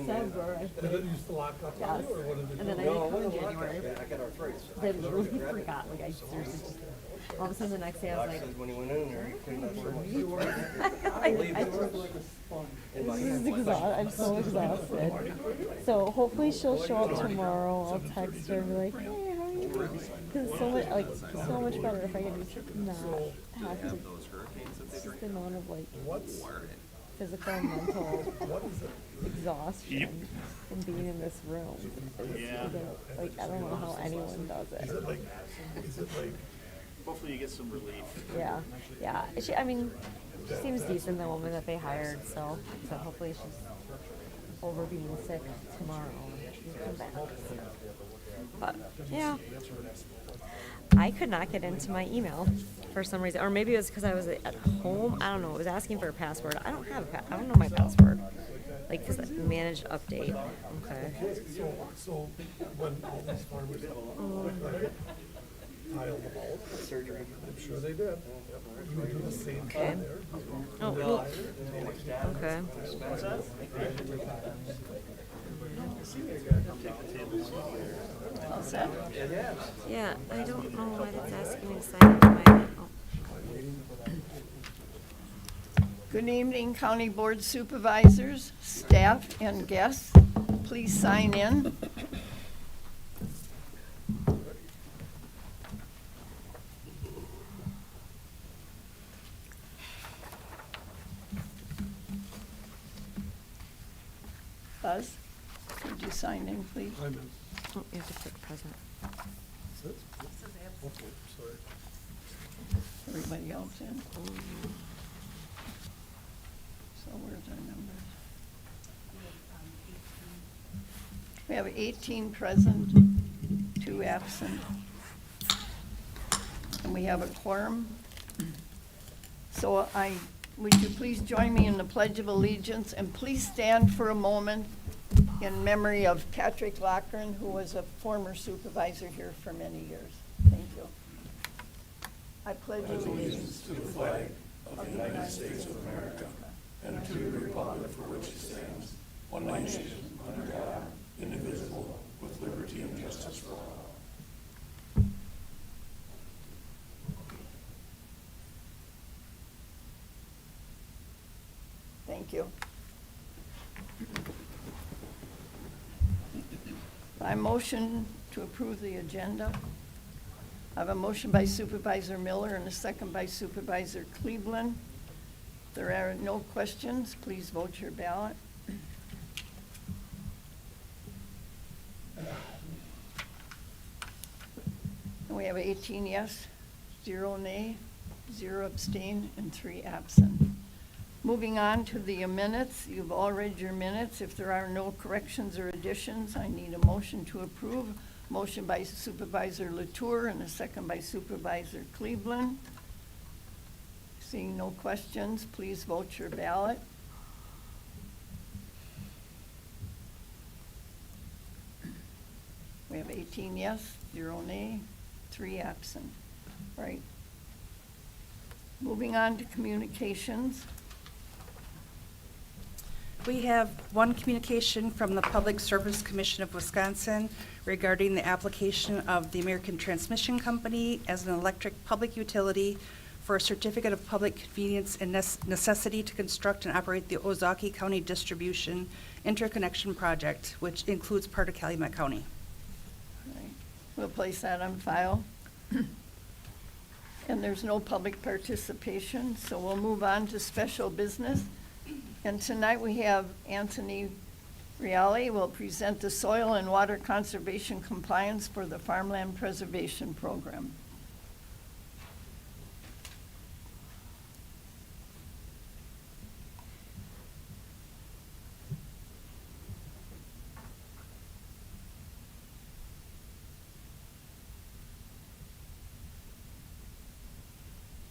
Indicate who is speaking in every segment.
Speaker 1: December.
Speaker 2: Did it used to lock up
Speaker 1: Yes.
Speaker 2: on you, or what did it do?
Speaker 1: And then I didn't come in January.
Speaker 3: I got arthritis.
Speaker 1: I literally forgot. Like I seriously just. All of a sudden the next day I was like,
Speaker 3: When he went in there, he couldn't have so much.
Speaker 1: this is exhausted. I'm so exhausted. So hopefully she'll show up tomorrow. I'll text her and be like, hey, how are you? Because it's so much, so much better if I can just not have to. It's just the amount of physical and mental exhaustion from being in this room. Like I don't know how anyone does it.
Speaker 2: Is it like?
Speaker 4: Hopefully you get some relief.
Speaker 1: Yeah. She seems decent, the woman that they hired, so hopefully she's over being sick tomorrow and she'll come back. But yeah, I could not get into my email for some reason, or maybe it was because I was at home. I don't know. It was asking for a password. I don't have I don't know my password. Like, because managed update. Okay.
Speaker 2: So when all these farmers tiled them out,
Speaker 3: Surgery.
Speaker 2: I'm sure they did. You would do the same
Speaker 1: Okay.
Speaker 2: thing there.
Speaker 1: Oh, well, okay.
Speaker 5: How's that?
Speaker 1: Yeah, I don't know why it's asking me to sign into my.
Speaker 5: Good evening, County Board Supervisors, staff, and guests. Please sign in. Buzz, could you sign in, please?
Speaker 2: I'm in.
Speaker 1: Oh, you have to click present.
Speaker 2: Is it? Okay, sorry.
Speaker 5: Everybody else in? So where's our numbers? We have 18 present, 2 absent. And we have a quorum. So would you please join me in the Pledge of Allegiance, and please stand for a moment in memory of Patrick Lochran, who was a former supervisor here for many years. Thank you. I pledge allegiance
Speaker 6: to the flag of the United States of America and to the republic for which it stands, one nation, under God, indivisible, with liberty and justice for all.
Speaker 5: Thank you. I motion to approve the agenda. I have a motion by Supervisor Miller and a second by Supervisor Cleveland. If there are no questions, please vote your ballot. And we have 18 yes, 0 nay, 0 abstain, and 3 absent. Moving on to the minutes, you've all read your minutes. If there are no corrections or additions, I need a motion to approve. Motion by Supervisor LaTour and a second by Supervisor Cleveland. Seeing no questions, please vote your ballot. We have 18 yes, 0 nay, 3 absent. Right. Moving on to communications.
Speaker 7: We have one communication from the Public Service Commission of Wisconsin regarding the application of the American Transmission Company as an electric public utility for a certificate of public convenience and necessity to construct and operate the Ozaukee County Distribution Interconnection Project, which includes part of Calumet County.
Speaker 5: All right. We'll place that on file. And there's no public participation, so we'll move on to special business. And tonight we have Anthony Reali will present the soil and water conservation compliance for the Farmland Preservation Program.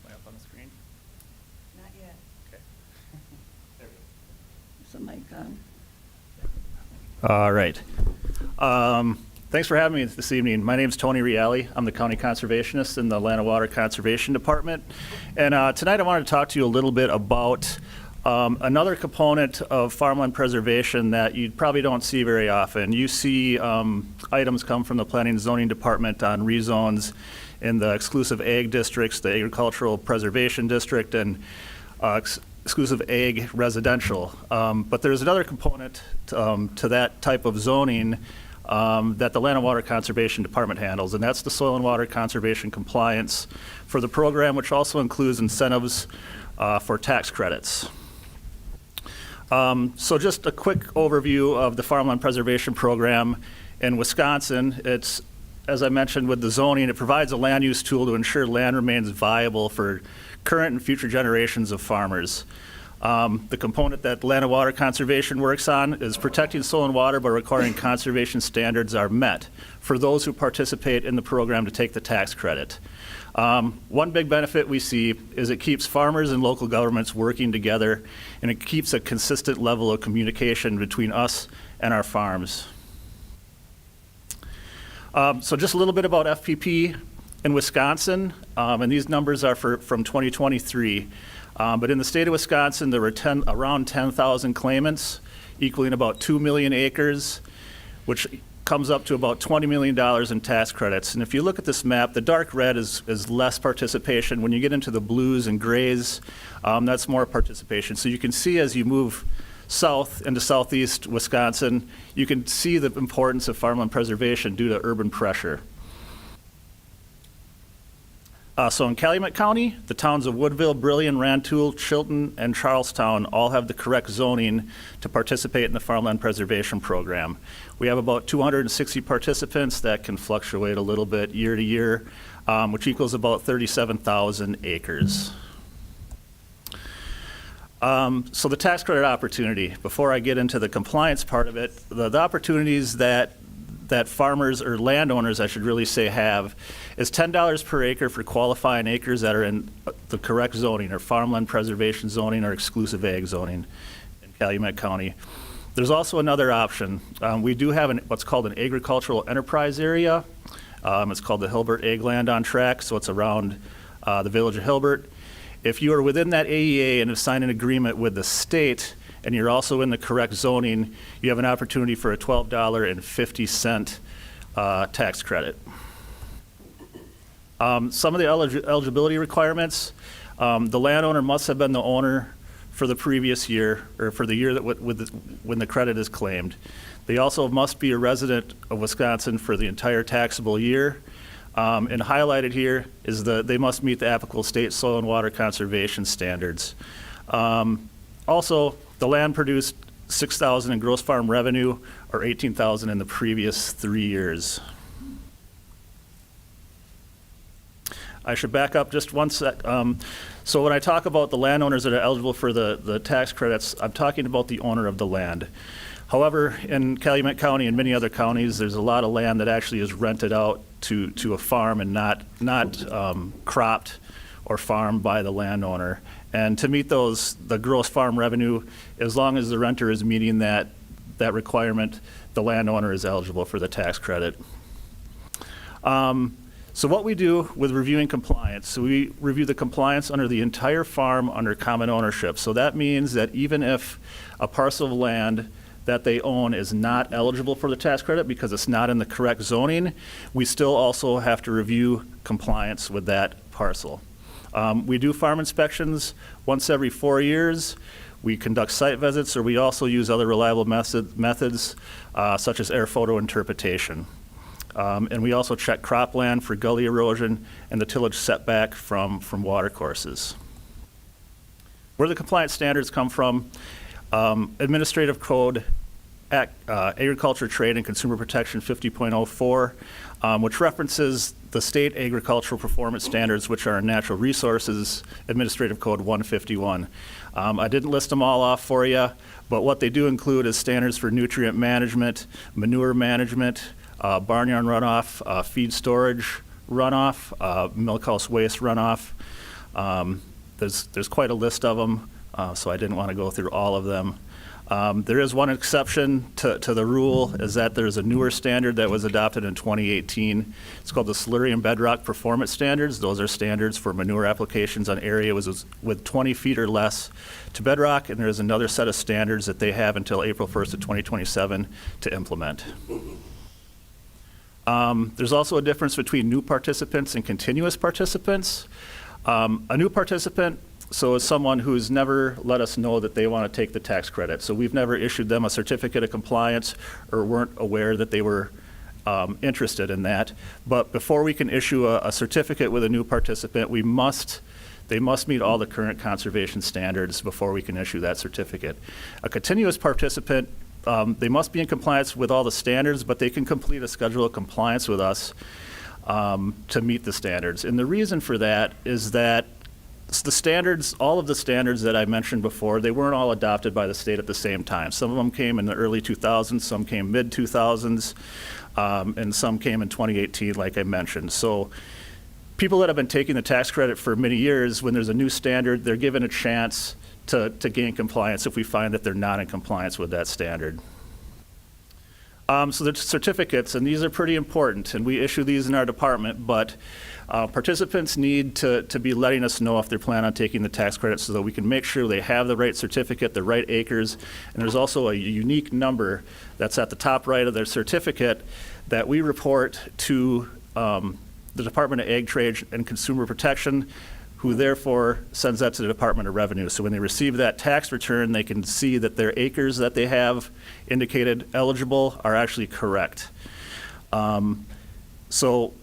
Speaker 4: Am I up on the screen?
Speaker 7: Not yet.
Speaker 4: Okay. There we go.
Speaker 5: Is the mic on?
Speaker 4: All right. Thanks for having me this evening. My name is Tony Reali. I'm the County Conservationist in the Land and Water Conservation Department. And tonight I wanted to talk to you a little bit about Another component of farmland preservation that you probably don't see very often, you see items come from the Planning and Zoning Department on rezones in the exclusive ag districts, the Agricultural Preservation District, and exclusive ag residential. But there's another component to that type of zoning that the Land and Water Conservation Department handles, and that's the soil and water conservation compliance for the program, which also includes incentives for tax credits. So just a quick overview of the Farmland Preservation Program in Wisconsin. It's, as I mentioned with the zoning, it provides a land use tool to ensure land remains viable for current and future generations of farmers. The component that Land and Water Conservation works on is protecting soil and water by requiring conservation standards are met for those who participate in the program to take the tax credit. One big benefit we see is it keeps farmers and local governments working together, and it keeps a consistent level of communication between us and our farms. So just a little bit about FPP in Wisconsin, and these numbers are from 2023. But in the state of Wisconsin, there were around 10,000 claimants, equaling about 2 million acres, which comes up to about $20 million in tax credits. And if you look at this map, the dark red is less participation. When you get into the blues and grays, that's more participation. So you can see as you move south into southeast Wisconsin, you can see the importance of farmland preservation due to urban pressure. So in Calumet County, the towns of Woodville, Brillion, Rantoul, Chilton, and Charlestown all have the correct zoning to participate in the Farmland Preservation Program. We have about 260 participants that can fluctuate a little bit year to year, which equals about 37,000 acres. So the tax credit opportunity, before I get into the compliance part of it, the opportunities that farmers or landowners, I should really say, have is $10 per acre for qualifying acres that are in the correct zoning, or farmland preservation zoning or exclusive ag zoning in Calumet County. There's also another option. We do have what's called an agricultural enterprise area. It's called the Hilbert Ag Land on Track, so it's around the village of Hilbert. If you are within that AEA and have signed an agreement with the state, and you're also in the correct zoning, you have an opportunity for a $12.50 tax credit. Some of the eligibility requirements, the landowner must have been the owner for the previous year, or for the year that when the credit is claimed. They also must be a resident of Wisconsin for the entire taxable year. And highlighted here is they must meet the applicable state soil and water conservation standards. Also, the land produced $6,000 in gross farm revenue, or $18,000 in the previous 3 years. I should back up just one sec. So when I talk about the landowners that are eligible for the tax credits, I'm talking about the owner of the land. However, in Calumet County and many other counties, there's a lot of land that actually is rented out to a farm and not cropped or farmed by the landowner. And to meet the gross farm revenue, as long as the renter is meeting that requirement, the landowner is eligible for the tax credit. So what we do with reviewing compliance, so we review the compliance under the entire farm under common ownership. So that means that even if a parcel of land that they own is not eligible for the tax credit because it's not in the correct zoning, we still also have to review compliance with that parcel. We do farm inspections once every 4 years. We conduct site visits, or we also use other reliable methods such as air photo interpretation. And we also check cropland for gully erosion and the tillage setback from watercourses. Where the compliance standards come from, Administrative Code Act, Agriculture, Trade, and Consumer Protection 50.04, which references the state agricultural performance standards, which are in Natural Resources Administrative Code 151. I didn't list them all off for you, but what they do include is standards for nutrient management, manure management, barnyard runoff, feed storage runoff, milkhouse waste runoff. There's quite a list of them, so I didn't want to go through all of them. There is one exception to the rule, is that there's a newer standard that was adopted in 2018. It's called the Slurry and Bedrock Performance Standards. Those are standards for manure applications on areas with 20 feet or less to bedrock, and there's another set of standards that they have until April 1st of 2027 to implement. There's also a difference between new participants and continuous participants. A new participant, so is someone who's never let us know that they want to take the tax credit. So we've never issued them a certificate of compliance or weren't aware that they were interested in that. But before we can issue a certificate with a new participant, they must meet all the current conservation standards before we can issue that certificate. A continuous participant, they must be in compliance with all the standards, but they can complete a schedule of compliance with us to meet the standards. And the reason for that is that the standards, all of the standards that I mentioned before, they weren't all adopted by the state at the same time. Some of them came in the early 2000s, some came mid-2000s, and some came in 2018, like I mentioned. So people that have been taking the tax credit for many years, when there's a new standard, they're given a chance to gain compliance if we find that they're not in compliance with that standard. So the certificates, and these are pretty important, and we issue these in our department, but participants need to be letting us know if they're planning on taking the tax credit so that we can make sure they have the right certificate, the right acres, and there's also a unique number that's at the top right of their certificate that we report to the Department of Ag, Trade, and Consumer Protection, who therefore sends that to the Department of Revenue. So when they receive that tax return, they can see that their acres that they have indicated eligible are actually correct. So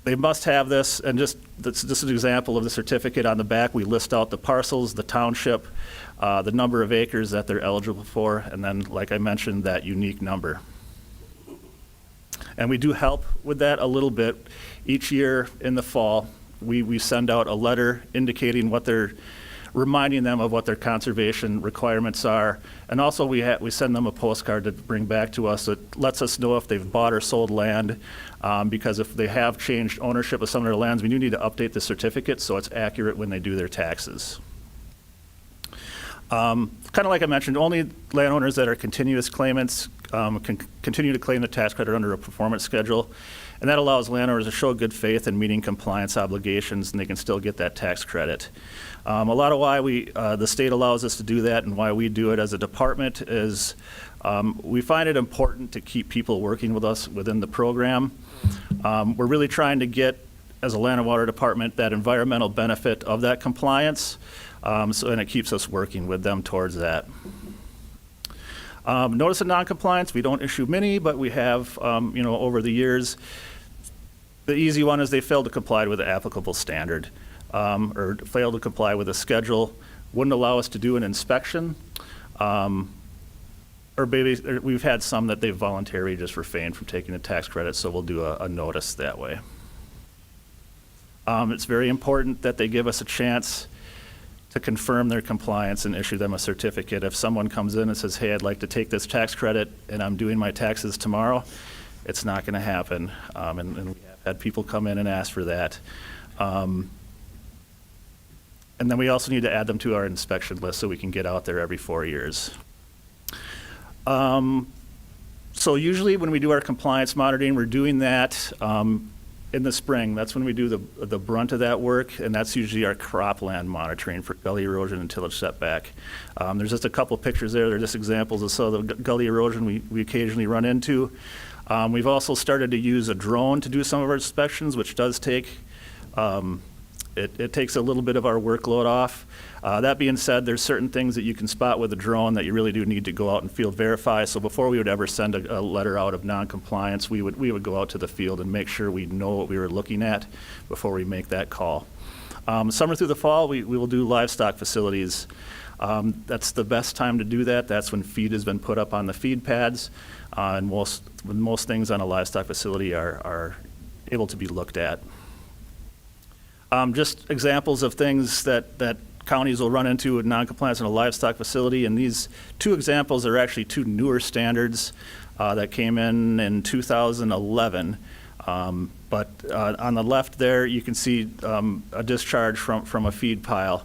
Speaker 4: they must have this, and this is an example of the certificate on the back. We list out the parcels, the township, the number of acres that they're eligible for, and then, like I mentioned, that unique number. And we do help with that a little bit. Each year in the fall, we send out a letter indicating reminding them of what their conservation requirements are. And also we send them a postcard to bring back to us that lets us know if they've bought or sold land, because if they have changed ownership of some of their lands, we do need to update the certificate so it's accurate when they do their taxes. Kind of like I mentioned, only landowners that are continuous claimants can continue to claim the tax credit under a performance schedule. And that allows landowners to show good faith in meeting compliance obligations, and they can still get that tax credit. A lot of why the state allows us to do that and why we do it as a department is we find it important to keep people working with us within the program. We're really trying to get, as a land and water department, that environmental benefit of that compliance, and it keeps us working with them towards that. Notice of noncompliance, we don't issue many, but we have, over the years. The easy one is they failed to comply with the applicable standard, or failed to comply with a schedule, wouldn't allow us to do an inspection, or maybe we've had some that they've voluntarily just refrained from taking the tax credit, so we'll do a notice that way. It's very important that they give us a chance to confirm their compliance and issue them a certificate. If someone comes in and says, hey, I'd like to take this tax credit and I'm doing my taxes tomorrow, it's not going to happen. And we have had people come in and ask for that. And then we also need to add them to our inspection list so we can get out there every 4 years. So usually when we do our compliance monitoring, we're doing that in the spring. That's when we do the brunt of that work, and that's usually our cropland monitoring for gully erosion and tillage setback. There's just a couple pictures there. They're just examples of some of the gully erosion we occasionally run into. We've also started to use a drone to do some of our inspections, which does take, it takes a little bit of our workload off. That being said, there's certain things that you can spot with a drone that you really do need to go out and field verify. So before we would ever send a letter out of noncompliance, we would go out to the field and make sure we know what we were looking at before we make that call. Summer through the fall, we will do livestock facilities. That's the best time to do that. That's when feed has been put up on the feed pads, and most things on a livestock facility are able to be looked at. Just examples of things that counties will run into with noncompliance in a livestock facility, and these two examples are actually two newer standards that came in 2011. But on the left there, you can see a discharge from a feed pile.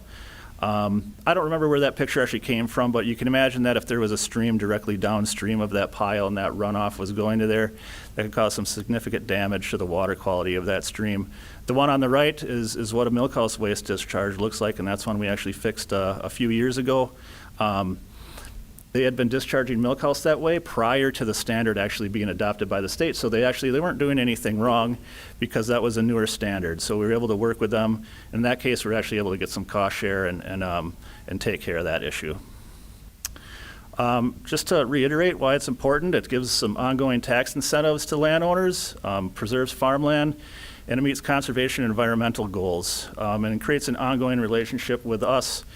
Speaker 4: I don't remember where that picture actually came from, but you can imagine that if there was a stream directly downstream of that pile and that runoff was going to there, that could cause some significant damage to the water quality of that stream. The one on the right is what a milk house waste discharge looks like, and that's one we actually fixed a few years ago. They had been discharging milk house that way prior to the standard actually being adopted by the state, so they weren't doing anything wrong because that was a newer standard. So we were able to work with them. In that case, we were actually able to get some cost share and take care of that issue. Just to reiterate why it's important, it gives some ongoing tax incentives to landowners, preserves farmland, and it meets conservation and environmental goals, and it creates an ongoing relationship with us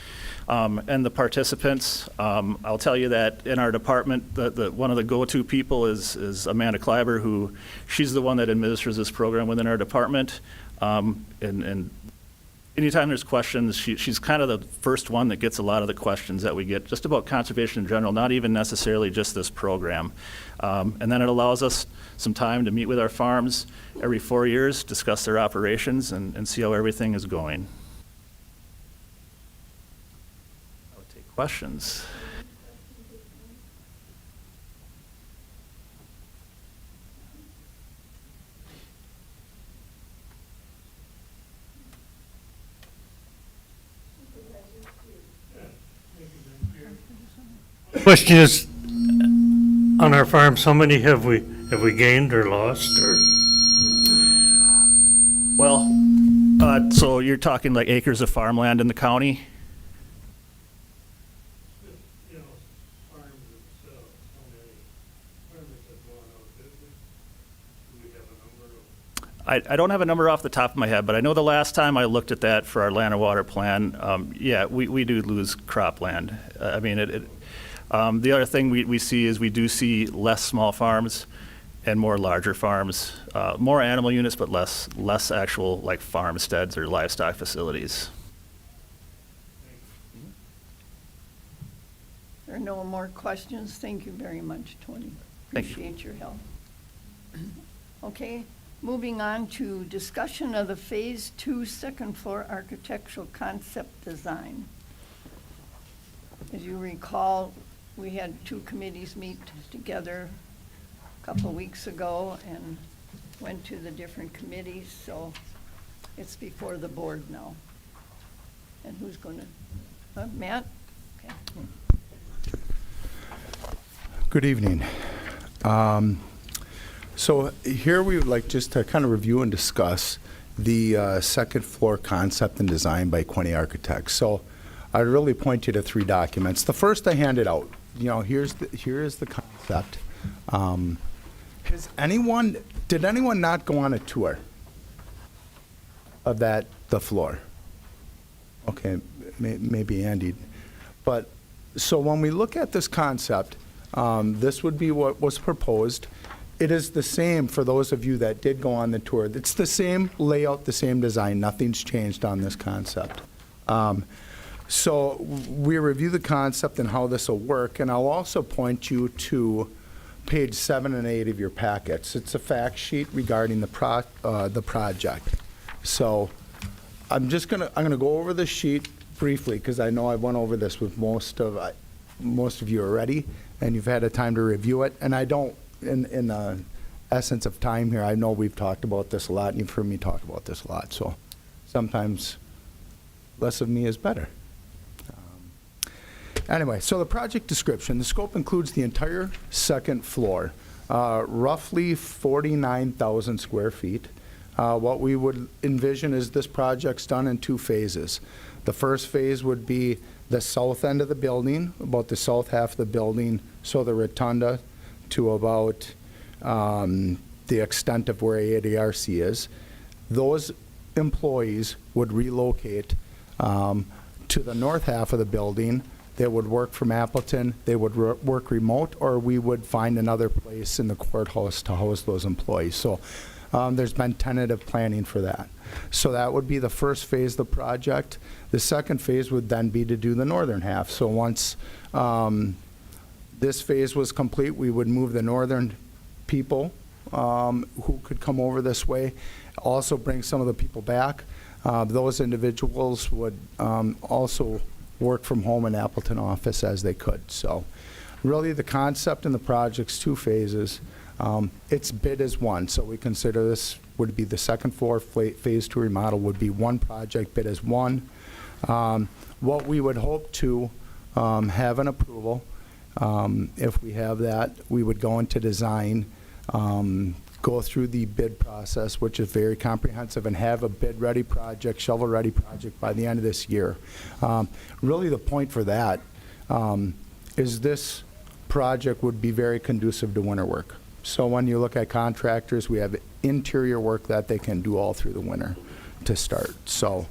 Speaker 4: and the participants. I'll tell you that in our department, one of the go-to people is Amanda Kleiber, who she's the one that administers this program within our department. And anytime there's questions, she's kind of the first one that gets a lot of the questions that we get just about conservation in general, not even necessarily just this program. And then it allows us some time to meet with our farms every 4 years, discuss their operations, and see how everything is going. Questions?
Speaker 8: Question is, on our farms, how many have we gained or lost or?
Speaker 4: Well, so you're talking like acres of farmland in the county? I don't have a number off the top of my head, but I know the last time I looked at that for our land and water plan, yeah, we do lose cropland. I mean, the other thing we see is we do see less small farms and more larger farms, more animal units, but less actual like farmsteads or livestock facilities.
Speaker 5: There are no more questions. Thank you very much, Tony.
Speaker 4: Thank you.
Speaker 5: Appreciate your help. Okay, moving on to discussion of the Phase 2 second floor architectural concept design. As you recall, we had 2 committees meet together a couple of weeks ago and went to the different committees, so it's before the board now. And who's going to, Matt? Okay.
Speaker 9: Good evening. So here we would like just to kind of review and discuss the second floor concept and design by Quinny Architects. So I'd really point you to 3 documents. The first I handed out. You know, here is the concept. Did anyone not go on a tour of the floor? Okay, maybe Andy. But so when we look at this concept, this would be what was proposed. It is the same for those of you that did go on the tour. It's the same layout, the same design. Nothing's changed on this concept. So we review the concept and how this will work, and I'll also point you to page 7 and 8 of your packets. It's a fact sheet regarding the project. So I'm gonna go over the sheet briefly because I know I went over this with most of you already, and you've had a time to review it. And I don't, in the essence of time here, I know we've talked about this a lot, and you've heard me talk about this a lot. So sometimes less of me is better. Anyway, so the project description, the scope includes the entire second floor, roughly 49,000 square feet. What we would envision is this project's done in 2 phases. The first phase would be the south end of the building, about the south half of the building, so the rotunda to about the extent of where ADRC is. Those employees would relocate to the north half of the building. They would work from Appleton, they would work remote, or we would find another place in the courthouse to house those employees. So there's been tentative planning for that. So that would be the first phase of the project. The second phase would then be to do the northern half. So once this phase was complete, we would move the northern people who could come over this way, also bring some of the people back. Those individuals would also work from home in Appleton office as they could. So really the concept in the project's 2 phases. It's bid as one, so we consider this would be the second floor phase 2 remodel would be one project bid as one. What we would hope to have an approval, if we have that, we would go into design, go through the bid process, which is very comprehensive, and have a bid-ready project, shovel-ready project by the end of this year. Really the point for that is this project would be very conducive to winter work. So when you look at contractors, we have interior work that they can do all through the winter to start. So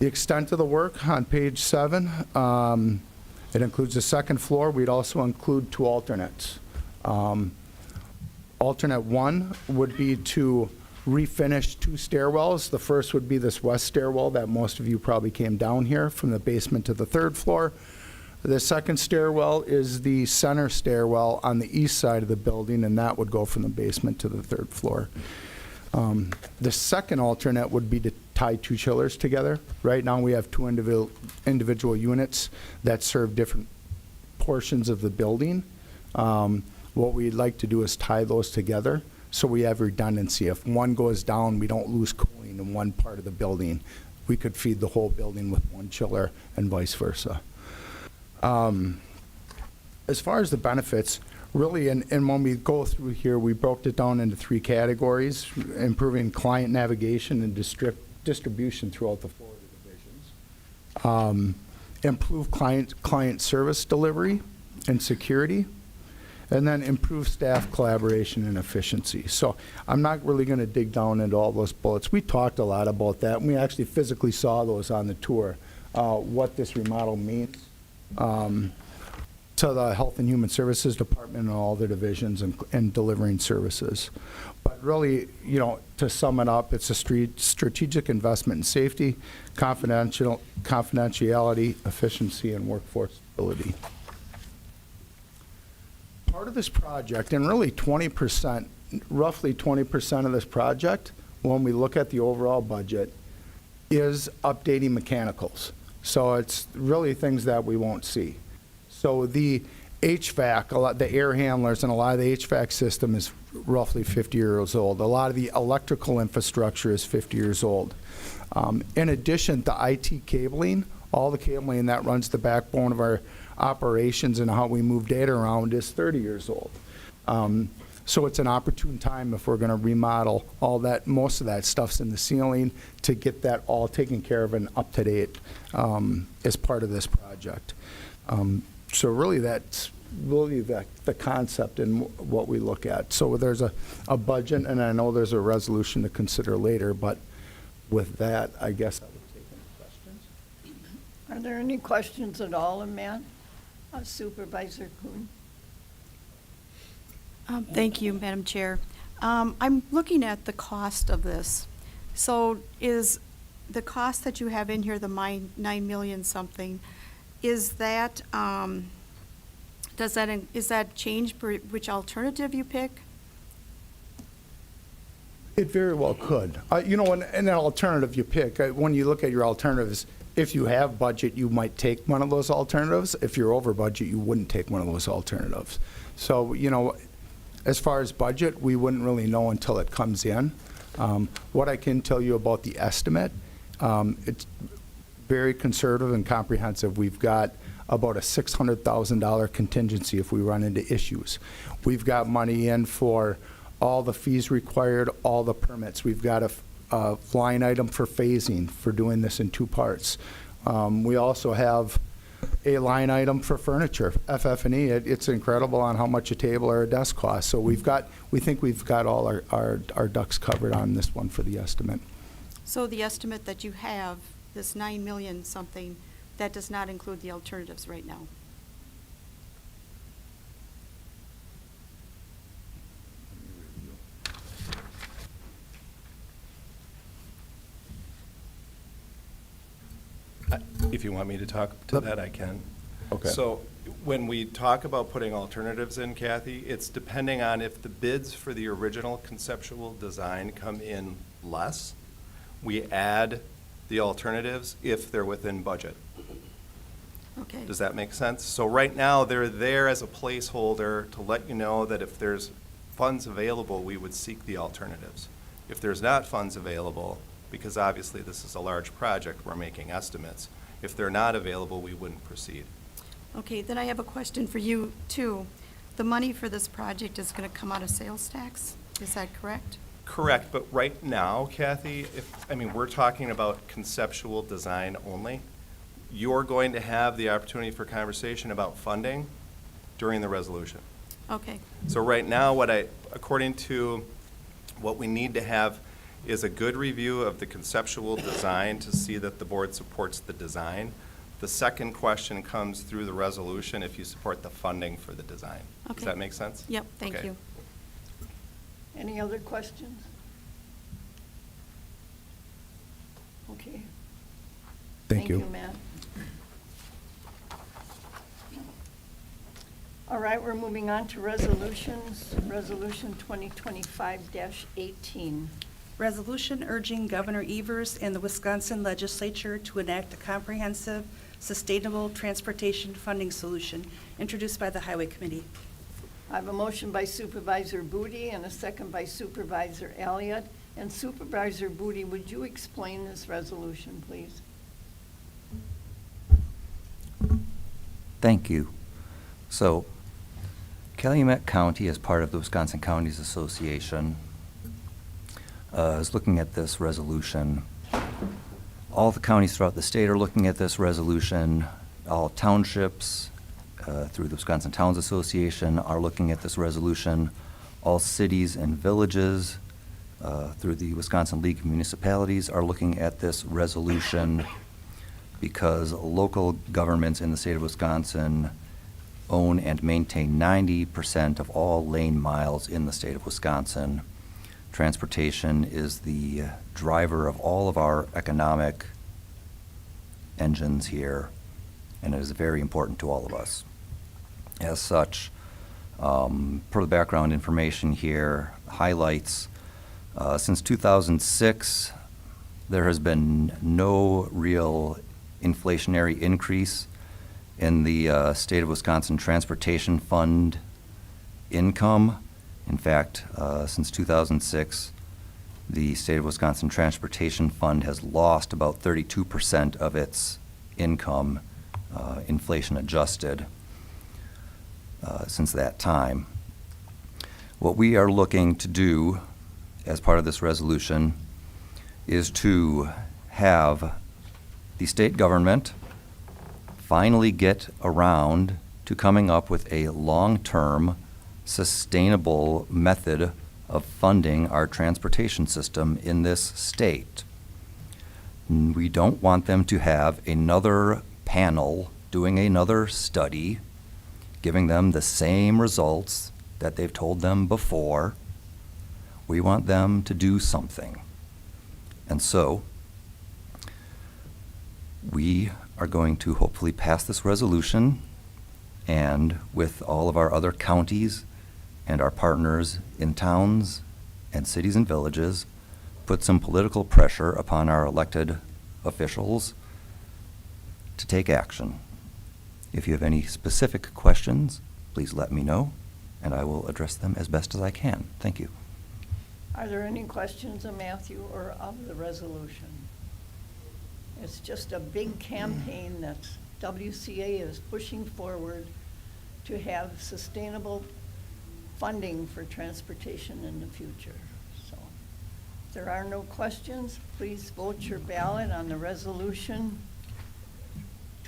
Speaker 9: the extent of the work on page 7, it includes the second floor. We'd also include 2 alternates. Alternate 1 would be to refinish 2 stairwells. The first would be this west stairwell that most of you probably came down here from the basement to the 3rd floor. The second stairwell is the center stairwell on the east side of the building, and that would go from the basement to the 3rd floor. The second alternate would be to tie 2 chillers together. Right now we have 2 individual units that serve different portions of the building. What we'd like to do is tie those together so we have redundancy. If one goes down, we don't lose cooling in one part of the building. We could feed the whole building with 1 chiller and vice versa. As far as the benefits, really, and when we go through here, we broke it down into 3 categories: improving client navigation and distribution throughout the Florida divisions, improve client service delivery and security, and then improve staff collaboration and efficiency. So I'm not really going to dig down into all those bullets. We talked a lot about that, and we actually physically saw those on the tour, what this remodel means to the Health and Human Services Department and all the divisions and delivering services. But really, you know, to sum it up, it's a strategic investment in safety, confidentiality, efficiency, and workforce stability. Part of this project, and really 20%, roughly 20% of this project, when we look at the overall budget, is updating mechanicals. So it's really things that we won't see. So the HVAC, the air handlers, and a lot of the HVAC system is roughly 50 years old. A lot of the electrical infrastructure is 50 years old. In addition to IT cabling, all the cabling that runs the backbone of our operations and how we move data around is 30 years old. So it's an opportune time if we're going to remodel all that. Most of that stuff's in the ceiling to get that all taken care of and up to date as part of this project. So really that's really the concept and what we look at. So there's a budget, and I know there's a resolution to consider later, but with that, I guess I would take any questions.
Speaker 5: Are there any questions at all, Amanda? Supervisor Kuhn?
Speaker 10: Thank you, Madam Chair. I'm looking at the cost of this. So is the cost that you have in here, the 9 million something, is that, is that change for which alternative you pick?
Speaker 9: It very well could. You know, in an alternative you pick, when you look at your alternatives, if you have budget, you might take one of those alternatives. If you're over budget, you wouldn't take one of those alternatives. So, you know, as far as budget, we wouldn't really know until it comes in. What I can tell you about the estimate, it's very conservative and comprehensive. We've got about a $600,000 contingency if we run into issues. We've got money in for all the fees required, all the permits. We've got a line item for phasing for doing this in 2 parts. We also have a line item for furniture, FF&E. It's incredible on how much a table or a desk costs. So we think we've got all our ducks covered on this one for the estimate.
Speaker 10: So the estimate that you have, this 9 million something, that does not include the alternatives right now?
Speaker 3: If you want me to talk to that, I can.
Speaker 9: Okay.
Speaker 3: So when we talk about putting alternatives in, Kathy, it's depending on if the bids for the original conceptual design come in less, we add the alternatives if they're within budget.
Speaker 10: Okay.
Speaker 3: Does that make sense? So right now, they're there as a placeholder to let you know that if there's funds available, we would seek the alternatives. If there's not funds available, because obviously this is a large project, we're making estimates. If they're not available, we wouldn't proceed.
Speaker 10: Okay, then I have a question for you, too. The money for this project is going to come out of sales tax, is that correct?
Speaker 3: Correct, but right now, Kathy, we're talking about conceptual design only. You're going to have the opportunity for conversation about funding during the resolution.
Speaker 10: Okay,
Speaker 3: So right now, according to what we need to have is a good review of the conceptual design to see that the board supports the design. The second question comes through the resolution if you support the funding for the design.
Speaker 10: Okay.
Speaker 3: Does that make sense?
Speaker 10: yep, thank
Speaker 3: Okay.
Speaker 10: you.
Speaker 5: Any other questions? Okay.
Speaker 9: Thank you.
Speaker 5: Matt. All right, we're moving on to resolutions. Resolution 2025-18.
Speaker 7: Resolution urging Governor Evers and the Wisconsin Legislature to enact a comprehensive, sustainable transportation funding solution, introduced by the Highway Committee.
Speaker 5: I have a motion by Supervisor Booty and a second by Supervisor Elliott. And Supervisor Booty, would you explain this resolution, please?
Speaker 11: Thank you. So, Calumet County, as part of the Wisconsin Counties Association, is looking at this resolution. All the counties throughout the state are looking at this resolution. All townships, through the Wisconsin Towns Association, are looking at this resolution. All cities and villages, through the Wisconsin League of Municipalities, are looking at this resolution because local governments in the state of Wisconsin own and maintain 90% of all lane miles in the state of Wisconsin. Transportation is the driver of all of our economic engines here, and it is very important to all of us. As such, per the background information here, highlights, since 2006, there has been no real inflationary increase in the state of Wisconsin Transportation Fund income. In fact, since 2006, the state of Wisconsin Transportation Fund has lost about 32% of its income, inflation adjusted, since that time. What we are looking to do as part of this resolution is to have the state government finally get around to coming up with a long-term, sustainable method of funding our transportation system in this state. We don't want them to have another panel doing another study, giving them the same results that they've told them before. We want them to do something. And so, we are going to hopefully pass this resolution, and with all of our other counties and our partners in towns and cities and villages, put some political pressure upon our elected officials to take action. If you have any specific questions, please let me know, and I will address them as best as I can. Thank you.
Speaker 5: Are there any questions of Matthew or of the resolution? It's just a big campaign that WCA is pushing forward to have sustainable funding for transportation in the future. So, if there are no questions, please vote your ballot on the resolution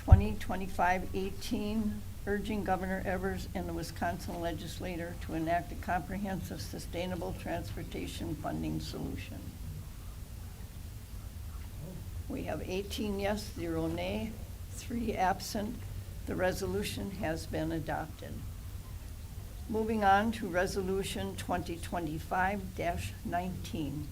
Speaker 5: 2025-18, urging Governor Evers and the Wisconsin legislature to enact a comprehensive sustainable transportation funding solution. We have 18 yes, 0 nay, 3 absent. The resolution has been adopted. Moving on to Resolution 2025-19.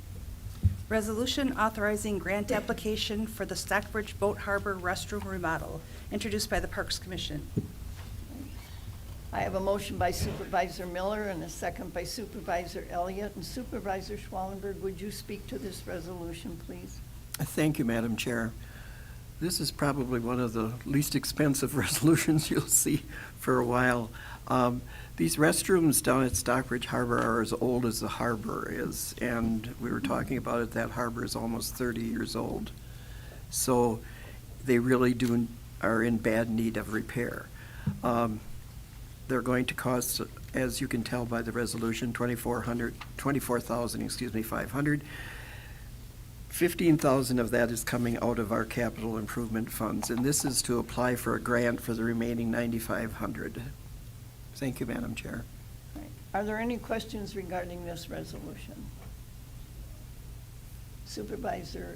Speaker 7: Resolution authorizing grant application for the Stockbridge Boat Harbor restroom remodel, introduced by the Parks Commission.
Speaker 5: I have a motion by Supervisor Miller and a second by Supervisor Elliott. And Supervisor Schwallenberg, would you speak to this resolution, please?
Speaker 12: Thank you, Madam Chair. This is probably one of the least expensive resolutions you'll see for a while. These restrooms down at Stockbridge Harbor are as old as the harbor is, and we were talking about it, that harbor is almost 30 years old. So they really are in bad need of repair. They're going to cost, as you can tell by the resolution, $24,500. 15,000 of that is coming out of our capital improvement funds, and this is to apply for a grant for the remaining 9,500. Thank you, Madam Chair.
Speaker 5: Right. Are there any questions regarding this resolution? Supervisor,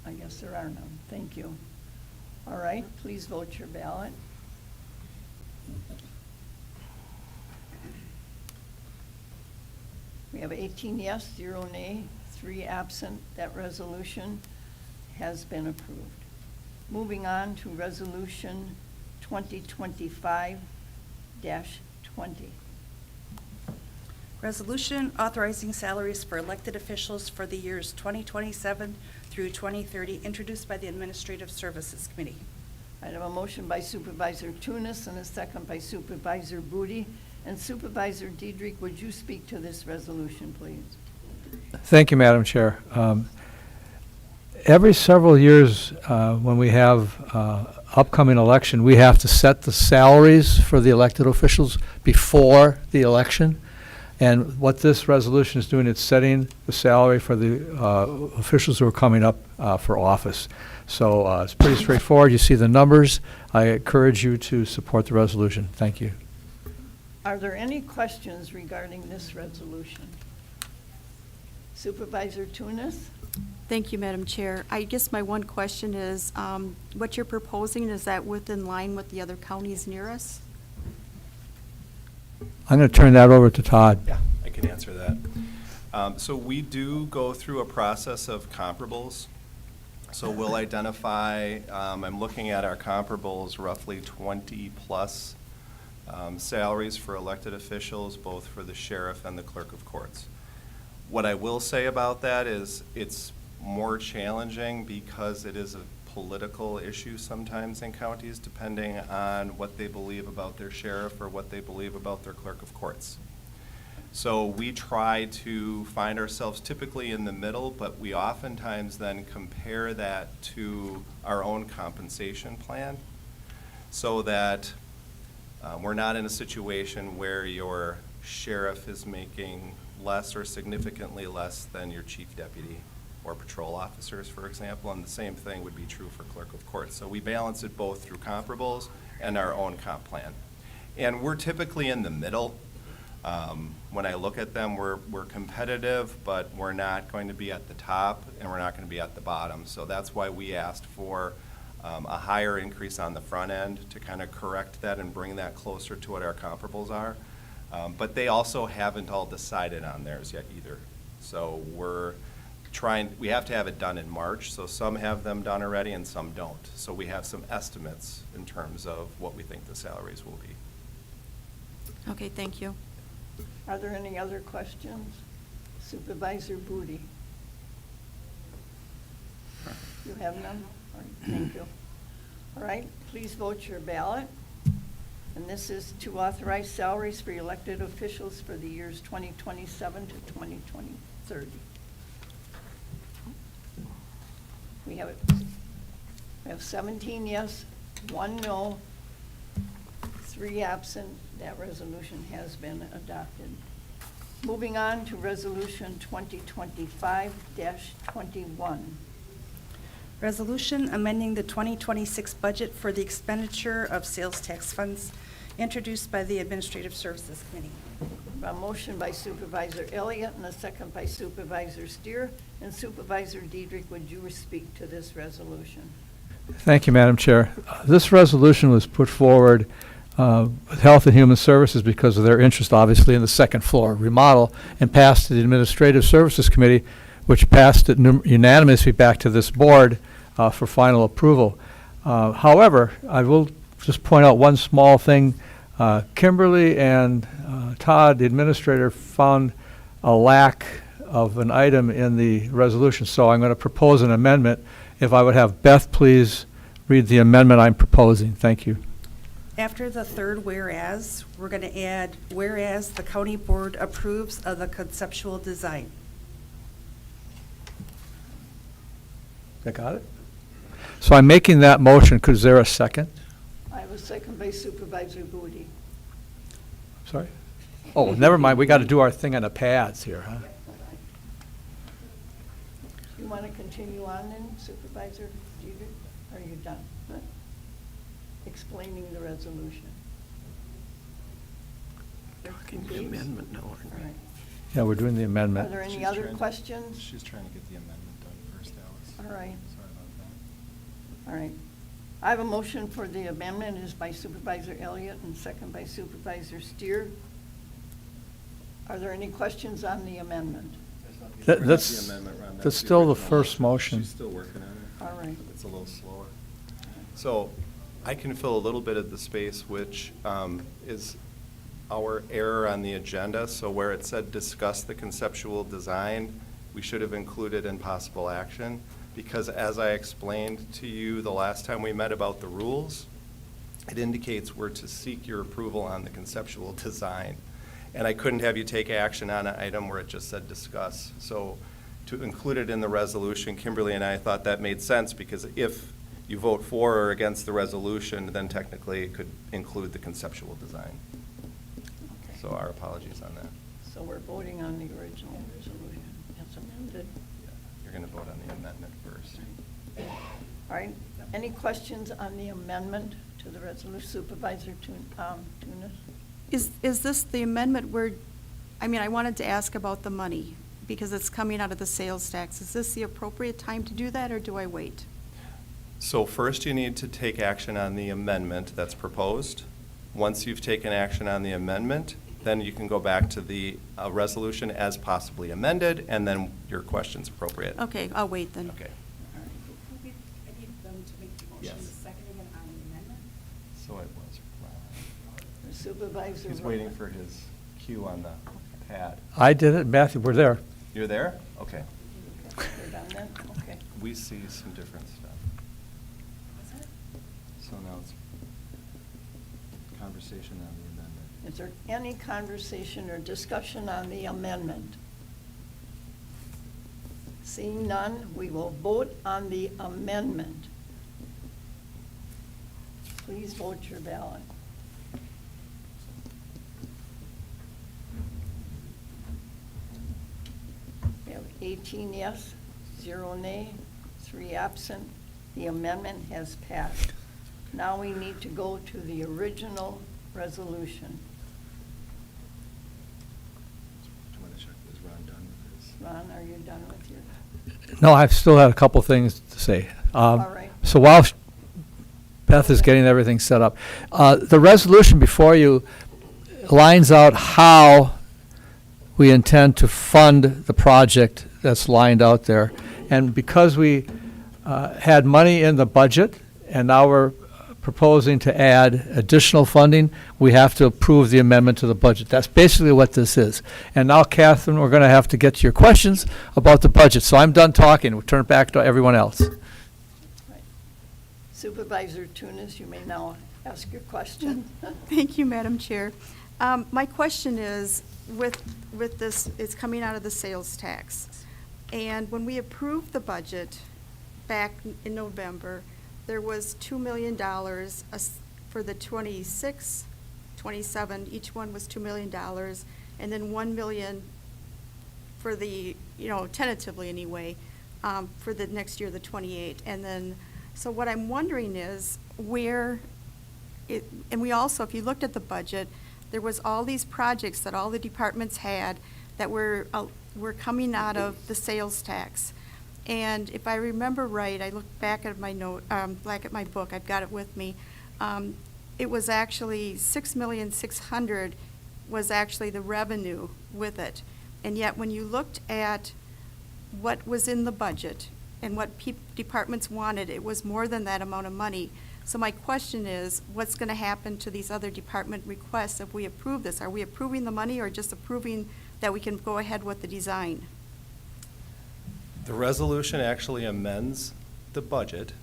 Speaker 5: I guess there are none. Thank you. All right, please vote your ballot. We have 18 yes, 0 nay, 3 absent. That resolution has been approved. Moving on to Resolution 2025-20.
Speaker 7: Resolution authorizing salaries for elected officials for the years 2027 through 2030, introduced by the Administrative Services Committee.
Speaker 5: I have a motion by Supervisor Tunis and a second by Supervisor Booty. And Supervisor Diedrich, would you speak to this resolution, please?
Speaker 13: Thank you, Madam Chair. Every several years, when we have upcoming election, we have to set the salaries for the elected officials before the election. And what this resolution is doing, it's setting the salary for the officials who are coming up for office. So it's pretty straightforward. You see the numbers. I encourage you to support the resolution. Thank you.
Speaker 5: Are there any questions regarding this resolution? Supervisor Tunis?
Speaker 10: Thank you, Madam Chair. I guess my one question is, what you're proposing, is that within line with the other counties near us?
Speaker 13: I'm going to turn that over to Todd.
Speaker 3: Yeah, I can answer that. So we do go through a process of comparables. So we'll identify, I'm looking at our comparables, roughly 20-plus salaries for elected officials, both for the sheriff and the clerk of courts. What I will say about that is it's more challenging because it is a political issue sometimes in counties, depending on what they believe about their sheriff or what they believe about their clerk of courts. So we try to find ourselves typically in the middle, but we oftentimes then compare that to our own compensation plan so that we're not in a situation where your sheriff is making less or significantly less than your chief deputy or patrol officers, for example, and the same thing would be true for clerk of court. So we balance it both through comparables and our own comp plan. And we're typically in the middle. When I look at them, we're competitive, but we're not going to be at the top and we're not going to be at the bottom. So that's why we asked for a higher increase on the front end to kind of correct that and bring that closer to what our comparables are. But they also haven't all decided on theirs yet either. So we have to have it done in March, so some have them done already and some don't. So we have some estimates in terms of what we think the salaries will be.
Speaker 10: Okay, thank you.
Speaker 5: Are there any other questions? Supervisor Booty? You have none? All right, thank you. All right, please vote your ballot. And this is to authorize salaries for elected officials for the years 2027 to 2030. We have 17 yes, 1 no, 3 absent. That resolution has been adopted. Moving on to Resolution 2025-21.
Speaker 7: Resolution amending the 2026 budget for the expenditure of sales tax funds, introduced by the Administrative Services Committee.
Speaker 5: A motion by Supervisor Elliott and a second by Supervisor Steer. And Supervisor Diedrich, would you speak to this resolution?
Speaker 13: Thank you, Madam Chair. This resolution was put forward with Health and Human Services because of their interest, obviously, in the second floor remodel, and passed to the Administrative Services Committee, which passed it unanimously back to this board for final approval. However, I will just point out one small thing. Kimberly and Todd, the administrator, found a lack of an item in the resolution, so I'm going to propose an amendment. If I would have Beth please read the amendment I'm proposing. Thank you.
Speaker 7: After the third whereas, we're going to add, whereas the county board approves of the conceptual design.
Speaker 13: I got it? So I'm making that motion. Is there a second?
Speaker 5: I have a second by Supervisor Booty.
Speaker 13: Sorry? Oh, never mind. We got to do our thing on the pads here, huh?
Speaker 5: You want to continue on then, Supervisor Jeter? Are you done explaining the resolution?
Speaker 12: Talking the amendment now, aren't we?
Speaker 5: All right.
Speaker 13: Yeah, we're doing the
Speaker 5: Are
Speaker 13: amendment.
Speaker 5: there any other questions?
Speaker 3: She's trying to get the amendment done first, Alice.
Speaker 5: All right.
Speaker 3: Sorry about that.
Speaker 5: All right. I have a motion for the amendment. It is by Supervisor Elliott and second by Supervisor Steer. Are there any questions on the amendment?
Speaker 13: That's still the first motion.
Speaker 3: She's still working on it.
Speaker 5: All right.
Speaker 3: It's a little slower. So I can fill a little bit of the space, which is our error on the agenda. So where it said discuss the conceptual design, we should have included in possible action, because as I explained to you the last time we met about the rules, it indicates we're to seek your approval on the conceptual design. And I couldn't have you take action on an item where it just said discuss. So to include it in the resolution, Kimberly and I thought that made sense, because if you vote for or against the resolution, then technically it could include the conceptual design.
Speaker 5: Okay.
Speaker 3: So our apologies on that.
Speaker 5: So we're voting on the original resolution as amended.
Speaker 3: Yeah, you're going to vote on the amendment first.
Speaker 5: All right. Any questions on the amendment to the resolution? Supervisor Tunis?
Speaker 10: Is this the amendment where, I mean, I wanted to ask about the money, because it's coming out of the sales tax. Is this the appropriate time to do that, or do I wait?
Speaker 3: So first you need to take action on the amendment that's proposed. Once you've taken action on the amendment, then you can go back to the resolution as possibly amended, and then your question's appropriate.
Speaker 10: Okay, I'll wait then.
Speaker 3: Okay.
Speaker 7: I need them to make the motion,
Speaker 3: Yes.
Speaker 7: seconding it on the amendment.
Speaker 3: So it was.
Speaker 5: Supervisor.
Speaker 3: He's waiting for his cue on the pad.
Speaker 13: I did it. Matthew, we're there.
Speaker 3: You're there? Okay.
Speaker 5: We're done then? Okay.
Speaker 3: We see some different stuff. So now it's conversation on the amendment.
Speaker 5: Is there any conversation or discussion on the amendment? Seeing none, we will vote on the amendment. Please vote your ballot. We have 18 yes, 0 nay, 3 absent. The amendment has passed. Now we need to go to the original resolution.
Speaker 3: Do you want to check, is Ron done with his?
Speaker 5: Ron, are you done with your?
Speaker 13: No, I've still had a couple things to say.
Speaker 5: All right.
Speaker 13: So while Beth is getting everything set up, the resolution before you lines out how we intend to fund the project that's lined out there. And because we had money in the budget, and now we're proposing to add additional funding, we have to approve the amendment to the budget. That's basically what this is. And now, Catherine, we're going to have to get to your questions about the budget. So I'm done talking. We'll turn it back to everyone else.
Speaker 5: Right. Supervisor Tunis, you may now ask your question.
Speaker 10: Thank you, Madam Chair. My question is, with this, it's coming out of the sales tax. And when we approved the budget back in November, there was $2 million for the 26, 27, each one was $2 million, and then $1 million for the, tentatively anyway, for the next year, the 28. And then, so what I'm wondering is where and we also, if you looked at the budget, there was all these projects that all the departments had that were coming out of the sales tax. And if I remember right, I looked back at my back at my book, I've got it with me. It was actually $6,600,000 was actually the revenue with it. And yet when you looked at what was in the budget and what departments wanted, it was more than that amount of money. So my question is, what's going to happen to these other department requests if we approve this? Are we approving the money or just approving that we can go ahead with the design?
Speaker 3: The resolution actually amends the budget,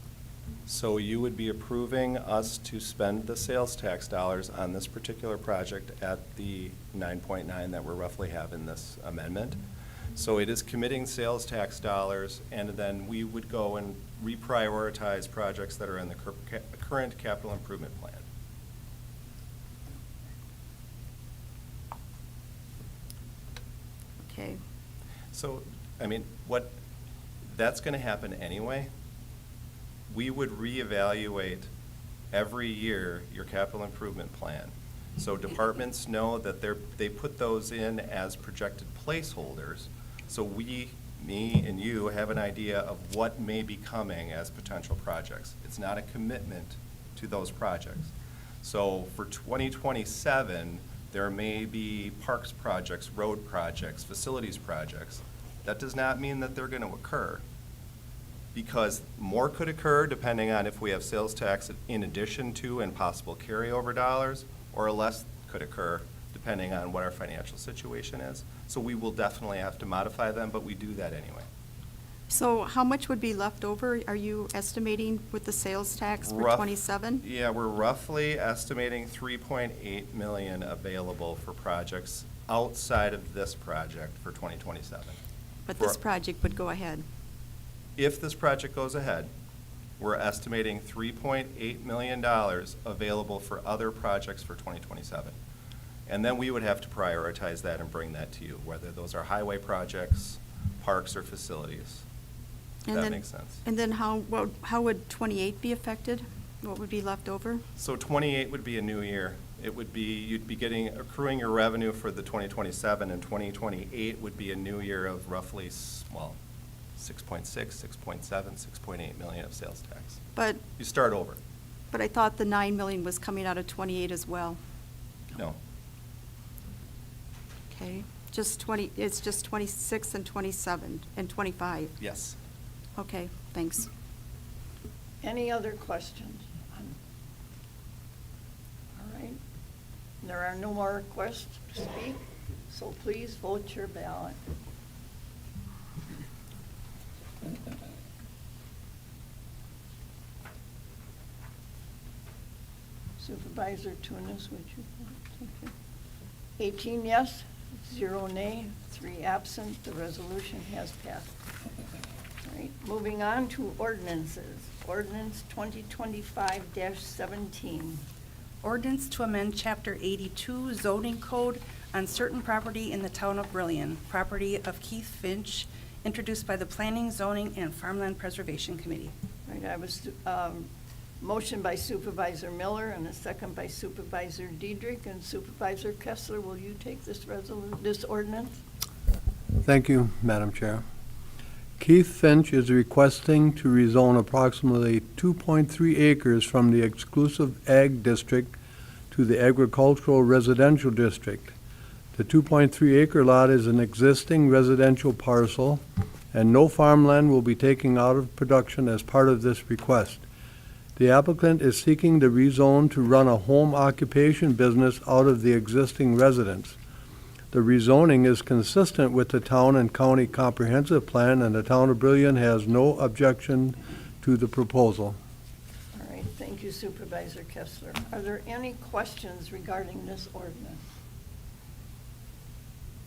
Speaker 3: so you would be approving us to spend the sales tax dollars on this particular project at the 9.9 that we roughly have in this amendment. So it is committing sales tax dollars, and then we would go and reprioritize projects that are in the current capital improvement plan.
Speaker 10: Okay.
Speaker 3: So, I mean, that's gonna happen anyway. We would reevaluate every year your capital improvement plan. So departments know that they put those in as projected placeholders. So we, me and you, have an idea of what may be coming as potential projects. It's not a commitment to those projects. So for 2027, there may be parks projects, road projects, facilities projects. That does not mean that they're gonna occur, because more could occur depending on if we have sales tax in addition to and possible carryover dollars, or less could occur depending on what our financial situation is. So we will definitely have to modify them, but we do that anyway.
Speaker 10: So how much would be left over, are you estimating with the sales tax for
Speaker 3: Rough-
Speaker 10: 27?
Speaker 3: Yeah, we're roughly estimating 3.8 million available for projects outside of this project for 2027.
Speaker 10: But this project would go ahead.
Speaker 3: If this project goes ahead, we're estimating $3.8 million available for other projects for 2027. And then we would have to prioritize that and bring that to you, whether those are highway projects, parks, or facilities.
Speaker 10: And
Speaker 3: That
Speaker 10: then-
Speaker 3: makes sense.
Speaker 10: And then how would 28 be affected? What would be left over?
Speaker 3: So 28 would be a new year. It would be, you'd be accruing your revenue for the 2027, and 2028 would be a new year of roughly, 6.6, 6.7, 6.8 million of sales tax.
Speaker 10: But,
Speaker 3: You start over.
Speaker 10: but I thought the 9 million was coming out of 28 as well.
Speaker 3: No.
Speaker 10: Okay, it's just 26 and 27 and 25.
Speaker 3: Yes.
Speaker 10: Okay, thanks.
Speaker 5: Any other questions? All right. There are no more requests to speak, so please vote your ballot. Supervisor Tunis, would you? Thank you. 18 yes, 0 nay, 3 absent. The resolution has passed. All right, moving on to ordinances. Ordinance 2025-17.
Speaker 7: Ordinance to amend Chapter 82 zoning code on certain property in the town of Brillion, property of Keith Finch, introduced by the Planning, Zoning, and Farmland Preservation Committee.
Speaker 5: All right, I was, motion by Supervisor Miller and a second by Supervisor Diedrich. And Supervisor Kessler, will you take this this ordinance?
Speaker 14: Thank you, Madam Chair. Keith Finch is requesting to rezone approximately 2.3 acres from the exclusive ag district to the agricultural residential district. The 2.3 acre lot is an existing residential parcel, and no farmland will be taken out of production as part of this request. The applicant is seeking the rezone to run a home occupation business out of the existing residence. The rezoning is consistent with the town and county comprehensive plan, and the town of Brillion has no objection to the proposal.
Speaker 5: All right, thank you, Supervisor Kessler. Are there any questions regarding this ordinance?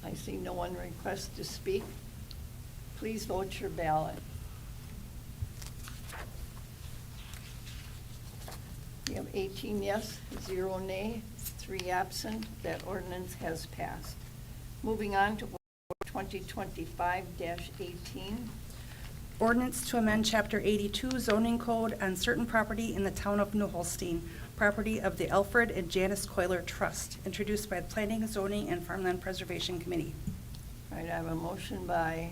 Speaker 5: I see no one request to speak. Please vote your ballot. We have 18 yes, 0 nay, 3 absent. That ordinance has passed. Moving on to 2025-18.
Speaker 7: Ordinance to amend Chapter 82 zoning code on certain property in the town of New Holstein, property of the Alfred and Janice Coiler Trust, introduced by the Planning, Zoning, and Farmland Preservation Committee.
Speaker 5: All right, I have a motion by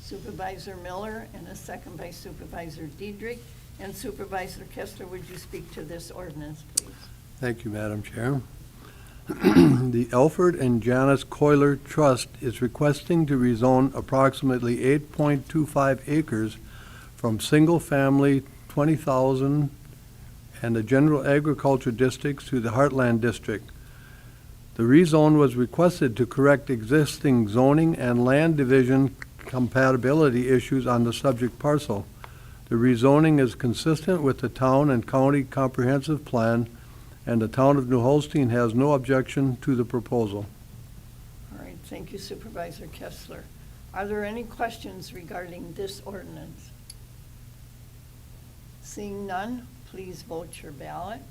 Speaker 5: Supervisor Miller and a second by Supervisor Diedrich. And Supervisor Kessler, would you speak to this ordinance, please?
Speaker 14: Thank you, Madam Chair. The Alfred and Janice Coiler Trust is requesting to rezone approximately 8.25 acres from single-family 20,000 and the general agriculture districts to the Heartland District. The rezone was requested to correct existing zoning and land division compatibility issues on the subject parcel. The rezoning is consistent with the town and county comprehensive plan, and the town of New Holstein has no objection to the proposal.
Speaker 5: All right, thank you Supervisor Kessler. Are there any questions regarding this ordinance? Seeing none, please vote your ballot.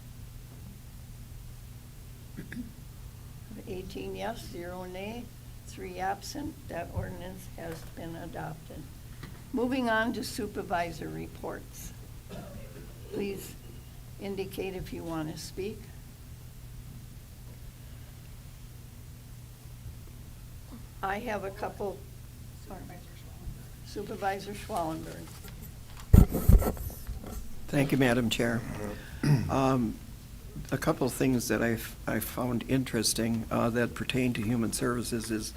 Speaker 5: 18 yes, 0 nay, 3 absent. That ordinance has been adopted. Moving on to supervisor reports. Please indicate if you want to speak. I have a couple. Sorry. Supervisor Schwallenberg.
Speaker 12: Thank you, Madam Chair. A couple of things that I found interesting that pertain to human services is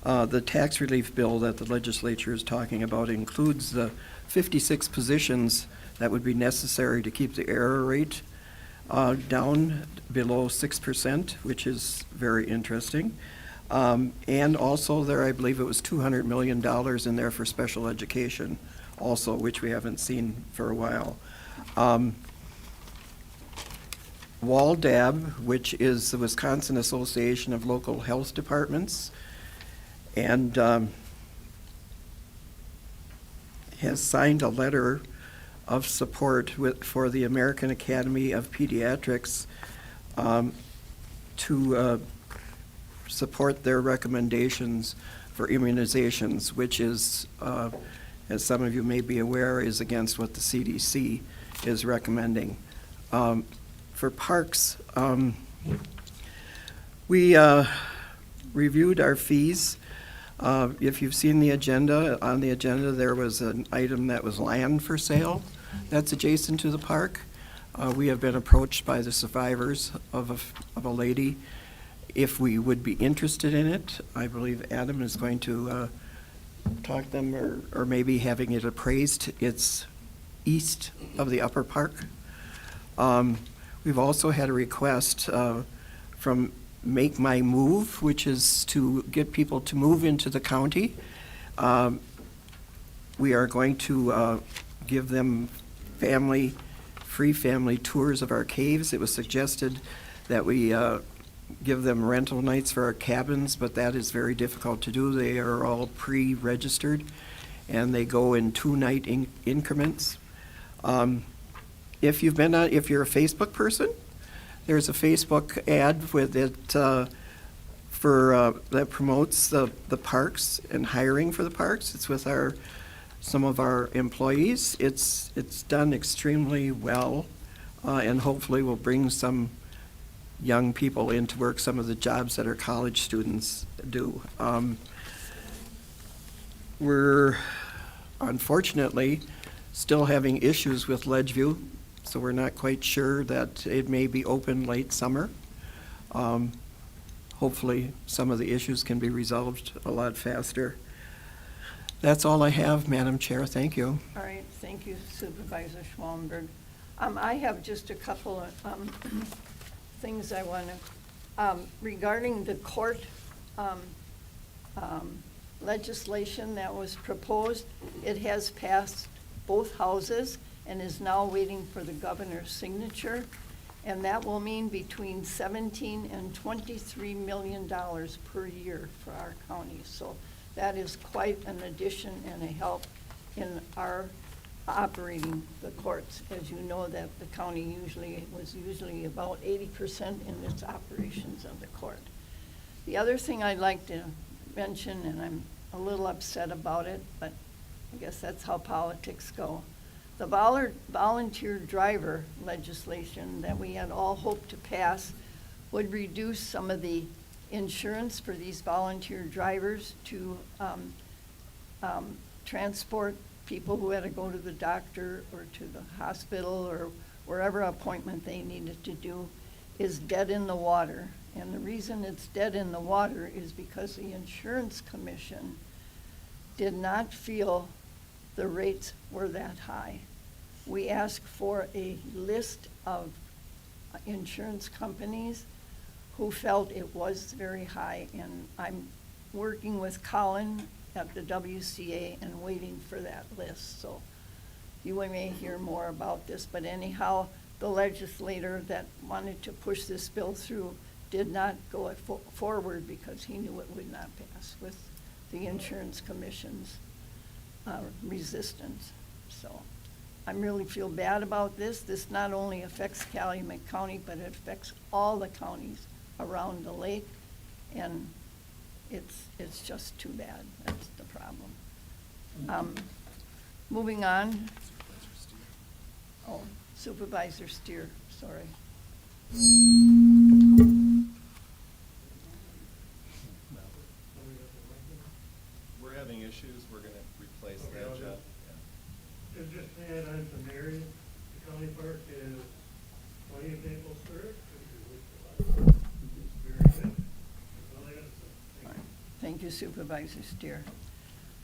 Speaker 12: the tax relief bill that the legislature is talking about includes the 56 positions that would be necessary to keep the error rate down below 6%, which is very interesting. And also there, I believe it was $200 million in there for special education also, which we haven't seen for a while. WALDAB, which is the Wisconsin Association of Local Health Departments, and has signed a letter of support for the American Academy of Pediatrics to support their recommendations for immunizations, which is, as some of you may be aware, is against what the CDC is recommending. For parks, we reviewed our fees. If you've seen the agenda, on the agenda there was an item that was land for sale that's adjacent to the park. We have been approached by the survivors of a lady if we would be interested in it. I believe Adam is going to talk to them, or maybe having it appraised. It's east of the upper park. We've also had a request from Make My Move, which is to get people to move into the county. We are going to give them free family tours of our caves. It was suggested that we give them rental nights for our cabins, but that is very difficult to do. They are all pre-registered, and they go in 2-night increments. If you're a Facebook person, there's a Facebook ad with it that promotes the parks and hiring for the parks. It's with some of our employees. It's done extremely well, and hopefully will bring some young people into work, some of the jobs that our college students do. We're unfortunately still having issues with Ledgeview, so we're not quite sure that it may be open late summer. Hopefully some of the issues can be resolved a lot faster. That's all I have, Madam Chair. Thank you.
Speaker 5: All right, thank you, Supervisor Schwallenberg. I have just a couple of things I want to, regarding the court legislation that was proposed. It has passed both houses and is now waiting for the governor's signature. And that will mean between $17 and $23 million per year for our county. So that is quite an addition and a help in our operating the courts. As you know, that the county was usually about 80% in its operations of the court. The other thing I'd like to mention, and I'm a little upset about it, but I guess that's how politics go. The volunteer driver legislation that we had all hoped to pass would reduce some of the insurance for these volunteer drivers to transport people who had to go to the doctor or to the hospital or wherever appointment they needed to do, is dead in the water. And the reason it's dead in the water is because the insurance commission did not feel the rates were that high. We asked for a list of insurance companies who felt it was very high, and I'm working with Colin at the WCA and waiting for that list, so you may hear more about this, but anyhow, the legislator that wanted to push this bill through did not go forward because he knew it would not pass with the insurance commission's resistance. So I really feel bad about this. This not only affects Calumet County, but it affects all the counties around the lake, and it's just too bad. That's the problem. Moving on. Oh, Supervisor Steer, sorry.
Speaker 3: We're having issues, we're gonna replace that, Jeff.
Speaker 8: Just to add on to Mary, the county park is 20th Maple Street.
Speaker 5: Thank you, Supervisor Steer.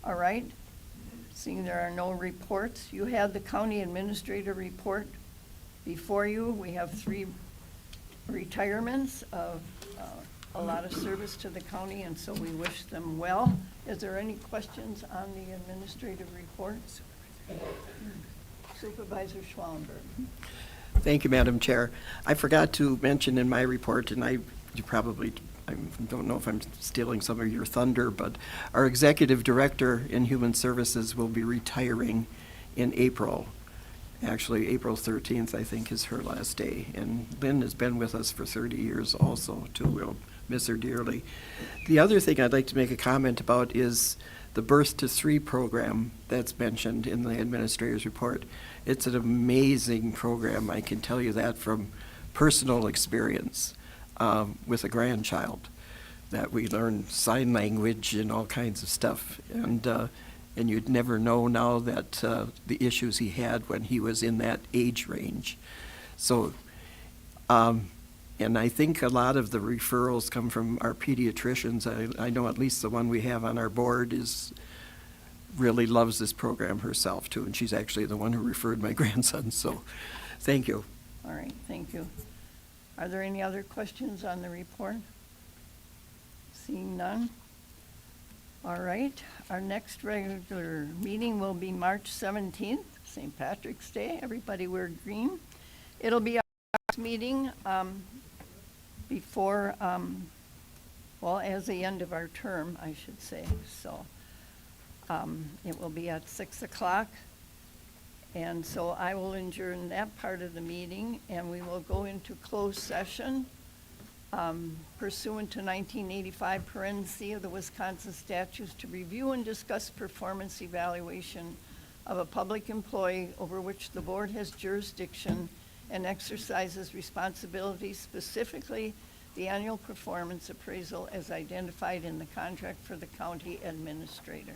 Speaker 5: All right, seeing there are no reports, you have the county administrator report before you. We have 3 retirements of a lot of service to the county, and so we wish them well. Is there any questions on the administrative report? Supervisor Schwallenberg.
Speaker 12: Thank you, Madam Chair. I forgot to mention in my report, and I don't know if I'm stealing some of your thunder, but our Executive Director in Human Services will be retiring in April. Actually, April 13th, I think, is her last day. And Lynn has been with us for 30 years also, too. We'll miss her dearly. The other thing I'd like to make a comment about is the Birth to 3 program that's mentioned in the administrator's report. It's an amazing program, I can tell you that from personal experience with a grandchild, that we learn sign language and all kinds of stuff. And you'd never know now that the issues he had when he was in that age range. So, and I think a lot of the referrals come from our pediatricians. I know at least the one we have on our board really loves this program herself too, and she's actually the one who referred my grandson, so thank you.
Speaker 5: All right, thank you. Are there any other questions on the report? Seeing none. All right, our next regular meeting will be March 17th, St. Patrick's Day. Everybody wear green. It'll be our next meeting before, well, as the end of our term, I should say. So it will be at 6 o'clock. And so I will adjourn that part of the meeting, and we will go into closed session pursuant to 1985 Paren C of the Wisconsin statutes to review and discuss performance evaluation of a public employee over which the board has jurisdiction and exercises responsibility, specifically the annual performance appraisal as identified in the contract for the county administrator.